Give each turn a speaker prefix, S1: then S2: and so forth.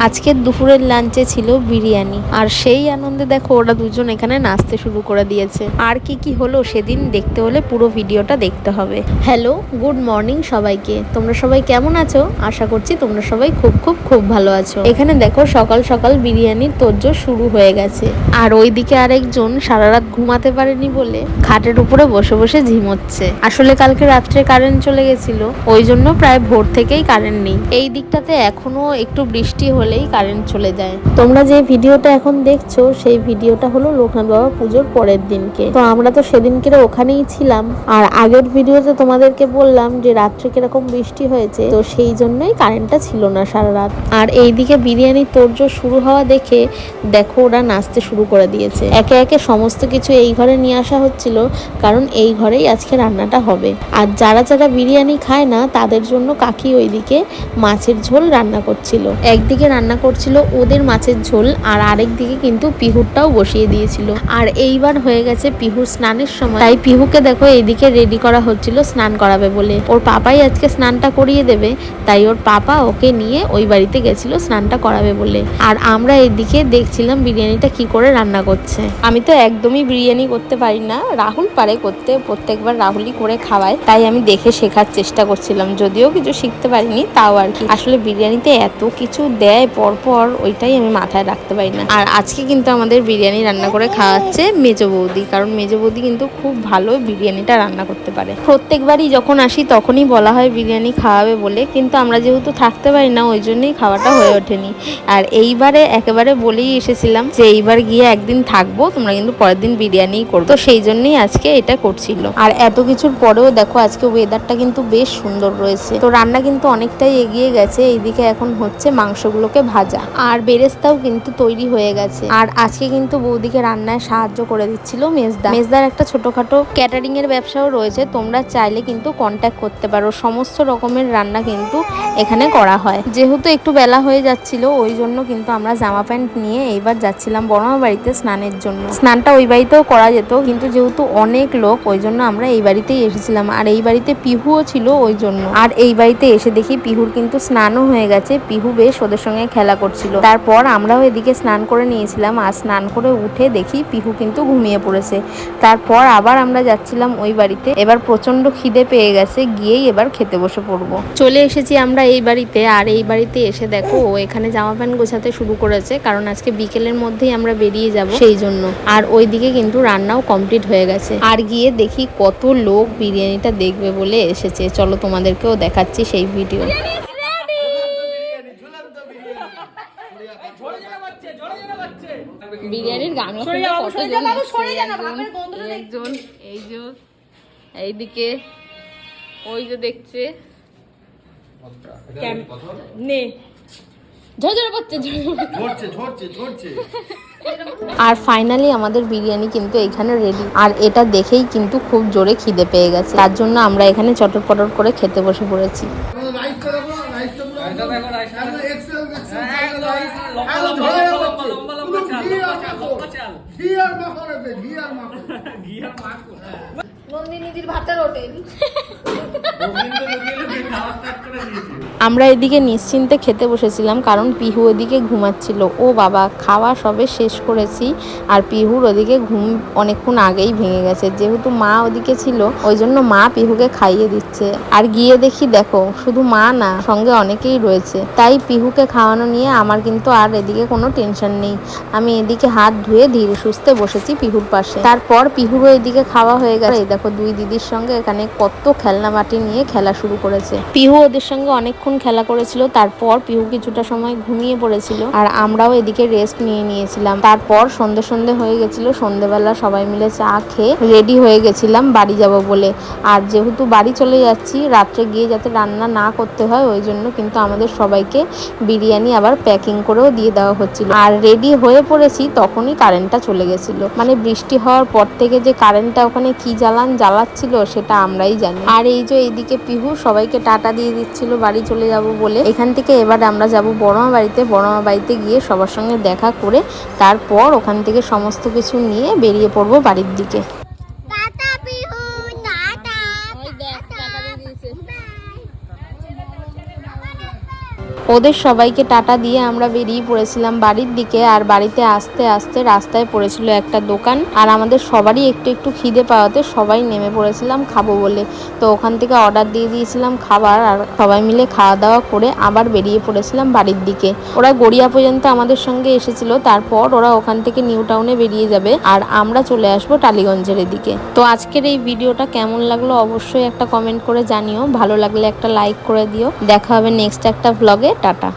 S1: আজকের দুপুরের লাঞ্চে ছিল বিরিয়ানি, আর সেই আনন্দে দেখো ওরা দুজন এখানে নাচতে শুরু করে দিয়েছে। আর কি কি হলো সেদিন দেখতে হলে পুরো ভিডিওটা দেখতে হবে। হ্যালো, গুড মর্নিং সবাইকে। তোমরা সবাই কেমন আছো? আশা করছি তোমরা সবাই খুব খুব খুব ভালো আছো। এখানে দেখো সকাল সকাল বিরিয়ানির তোড়জোড় শুরু হয়ে গেছে, আর ওইদিকে আরেকজন সারা রাত ঘুমাতে পারেনি বলে খাটের উপরে বসে বসে ঝিমোচ্ছে। আসলে কালকে রাত্রে কারেন্ট চলে গেছিল, ওই জন্য প্রায় ভোর থেকেই কারেন্ট নেই। এই দিকটাতে এখনো একটু বৃষ্টি হলেই কারেন্ট চলে যায়। তোমরা যে ভিডিওটা এখন দেখছো সেই ভিডিওটা হলো লোকনাথ বাবা পুজোর পরের দিনকে। তো আমরা তো সেদিনকে ওখানেই ছিলাম, আর আগের ভিডিওতে তোমাদেরকে বললাম যে রাত্রে কিরকম বৃষ্টি হয়েছে, তো সেই জন্যই কারেন্টটা ছিল না সারা রাত। আর এইদিকে বিরিয়ানির তোড়জোড় শুরু হওয়া দেখে দেখো ওরা নাচতে শুরু করে দিয়েছে। একে একে সমস্ত কিছু এই ঘরে নিয়ে আসা হচ্ছিল, কারণ এই ঘরেই আজকে রান্নাটা হবে। আর যারা যারা বিরিয়ানি খায় না তাদের জন্য কাকি ওইদিকে মাছের ঝোল রান্না করছিল। একদিকে রান্না করছিল ওদের মাছের ঝোল, আর আরেক দিকে কিন্তু পিহুরটাও বসিয়ে দিয়েছিল। আর এইবার হয়ে গেছে পিহুর স্নানের সময়, তাই পিহুকে দেখো এইদিকে রেডি করা হচ্ছিল স্নান করাবে বলে। ওর পাপাই আজকে স্নানটা করিয়ে দেবে, তাই ওর পাপা ওকে নিয়ে ওই বাড়িতে গেছিল স্নানটা করাবে বলে। আর আমরা এইদিকে দেখছিলাম বিরিয়ানিটা কি করে রান্না করছে। আমি তো একদমই বিরিয়ানি করতে পারি না, রাহুল পারে করতে, প্রত্যেকবার রাহুলই করে খাওয়ায়, তাই আমি দেখে শেখার চেষ্টা করছিলাম, যদিও কিছু শিখতে পারিনি তাও আর কি। আসলে বিরিয়ানিতে এত কিছু দেয় পরপর, ওইটাই আমি মাথায় রাখতে পারি না। আর আজকে কিন্তু আমাদের বিরিয়ানি রান্না করে খাওয়াচ্ছে মেজো বৌদি, কারণ মেজো বৌদি কিন্তু খুব ভালো বিরিয়ানিটা রান্না করতে পারে। প্রত্যেকবারই যখন আসি তখনই বলা হয় বিরিয়ানি খাওয়াবে বলে, কিন্তু আমরা যেহেতু থাকতে পারি না ওই জন্যই খাওয়াটা হয়ে ওঠেনি। আর এইবারে একেবারে বলেই এসেছিলাম যে এইবার গিয়ে একদিন থাকবো, তোমরা কিন্তু পরের দিন বিরিয়ানিই করবো, তো সেই জন্যই আজকে এটা করছিল। আর এত কিছুর পরেও দেখো আজকে ওয়েদারটা কিন্তু বেশ সুন্দর রয়েছে। তো রান্না কিন্তু অনেকটাই এগিয়ে গেছে। এইদিকে এখন হচ্ছে মাংসগুলোকে ভাজা, আর বেরেস্তাও কিন্তু তৈরি হয়ে গেছে। আর আজকে কিন্তু বৌদিকে রান্নায় সাহায্য করে দিচ্ছিল মেজদার একটা ছোটখাটো ক্যাটারিং এর ব্যবসাও রয়েছে, তোমরা চাইলে কিন্তু কন্ট্যাক্ট করতে পারো। সমস্ত রকমের রান্না কিন্তু এখানে করা হয়। যেহেতু একটু বেলা হয়ে যাচ্ছিল ওই জন্য কিন্তু আমরা জামা প্যান্ট নিয়ে এইবার যাচ্ছিলাম বড়মা বাড়িতে স্নানের জন্য। স্নানটা ওই বাড়িতেও করা যেত, কিন্তু যেহেতু অনেক লোক ওই জন্য আমরা এই বাড়িতেই এসেছিলাম। আর এই বাড়িতে পিহুও ছিল ওই জন্য। আর এই বাড়িতে এসে দেখি পিহুর কিন্তু স্নানও হয়ে গেছে, পিহু বেশ ওদের সঙ্গে খেলা করছিল। তারপর আমরাও এদিকে স্নান করে নিয়েছিলাম, আর স্নান করে উঠে দেখি পিহু কিন্তু ঘুমিয়ে পড়েছে। তারপর আবার আমরা যাচ্ছিলাম ওই বাড়িতে। এবার প্রচন্ড খিদে পেয়ে গেছে, গিয়েই এবার খেতে বসে পড়বো। চলে এসেছি আমরা এই বাড়িতে, আর এই বাড়িতে এসে দেখো ও এখানে জামা প্যান্ট গোছাতে শুরু করেছে, কারণ আজকে বিকেলের মধ্যেই আমরা বেরিয়ে যাব সেই জন্য। আর ওইদিকে কিন্তু রান্নাও কমপ্লিট হয়ে গেছে। আর গিয়ে দেখি কত লোক বিরিয়ানিটা দেখবে বলে এসেছে, চলো তোমাদেরকেও দেখাচ্ছি সেই ভিডিও। বিরিয়ানির গান একজন এইদিকে ওই যে দেখছে আর ফাইনালি আমাদের বিরিয়ানি কিন্তু এখানে রেডি। আর এটা দেখেই কিন্তু খুব জোরে খিদে পেয়ে গেছে, তার জন্য আমরা এখানে চটর পটর করে খেতে বসে পড়েছি। আমরা এদিকে নিশ্চিন্তে খেতে বসেছিলাম, কারণ পিহু ওদিকে ঘুমাচ্ছিল। ও বাবা, খাওয়া সবে শেষ করেছি, আর পিহুর ওদিকে ঘুম অনেকক্ষণ আগেই ভেঙে গেছে। যেহেতু মা ওদিকে ছিল ওই জন্য মা পিহুকে খাইয়ে দিচ্ছে। আর গিয়ে দেখি দেখো শুধু মা না, সঙ্গে অনেকেই রয়েছে, তাই পিহুকে খাওয়ানো নিয়ে আমার কিন্তু আর এদিকে কোনো টেনশন নেই। আমি এদিকে হাত ধুয়ে ধীরে সুস্থে বসেছি পিহুর পাশে। তারপর পিহুরও এদিকে খাওয়া হয়ে গেছে। এই দেখো দুই দিদির সঙ্গে এখানে কত খেলনা মাটি নিয়ে খেলা শুরু করেছে। পিহু ওদের সঙ্গে অনেকক্ষণ খেলা করেছিল, তারপর পিহু কিছুটা সময় ঘুমিয়ে পড়েছিল, আর আমরাও এদিকে রেস্ট নিয়ে নিয়েছিলাম। তারপর সন্ধে হয়ে গেছিল, সন্ধেবেলা সবাই মিলে চা খেয়ে রেডি হয়ে গেছিলাম বাড়ি যাব বলে। আর যেহেতু বাড়ি চলে যাচ্ছি, রাত্রে গিয়ে যাতে রান্না না করতে হয় ওই জন্য কিন্তু আমাদের সবাইকে বিরিয়ানি আবার প্যাকিং করেও দিয়ে দেওয়া হচ্ছিল। আর রেডি হয়ে পড়েছি তখনই কারেন্টটা চলে গেছিল। মানে বৃষ্টি হওয়ার পর থেকে যে কারেন্টটা ওখানে কি জ্বালাচ্ছিল সেটা আমরাই জানি। আর এই যে এইদিকে পিহু সবাইকে টাটা দিয়ে দিচ্ছিল বাড়ি চলে যাব বলে। এখান থেকে এবার আমরা যাব বড়মা বাড়িতে গিয়ে সবার সঙ্গে দেখা করে তারপর ওখান থেকে সমস্ত কিছু নিয়ে বেরিয়ে পড়বো বাড়ির দিকে। ওদের সবাইকে টাটা দিয়ে আমরা বেরিয়ে পড়েছিলাম বাড়ির দিকে। আর বাড়িতে আসতে আসতে রাস্তায় পড়েছিল একটা দোকান, আর আমাদের সবারই একটু একটু খিদে পাওয়াতে সবাই নেমে পড়েছিলাম খাবো বলে। তো ওখান থেকে অর্ডার দিয়ে দিয়েছিলাম খাবার, আর সবাই মিলে খাওয়া দাওয়া করে আবার বেরিয়ে পড়েছিলাম বাড়ির দিকে। ওরা গড়িয়া পর্যন্ত আমাদের সঙ্গে এসেছিল, তারপর ওরা ওখান থেকে নিউ টাউনে বেরিয়ে যাবে আর আমরা চলে আসবো টালিগঞ্জের দিকে। তো আজকের এই ভিডিওটা কেমন লাগলো অবশ্যই একটা কমেন্ট করে জানিও, ভালো লাগলে একটা লাইক করে দিও। দেখা হবে নেক্সট একটা ব্লগে। টাটা।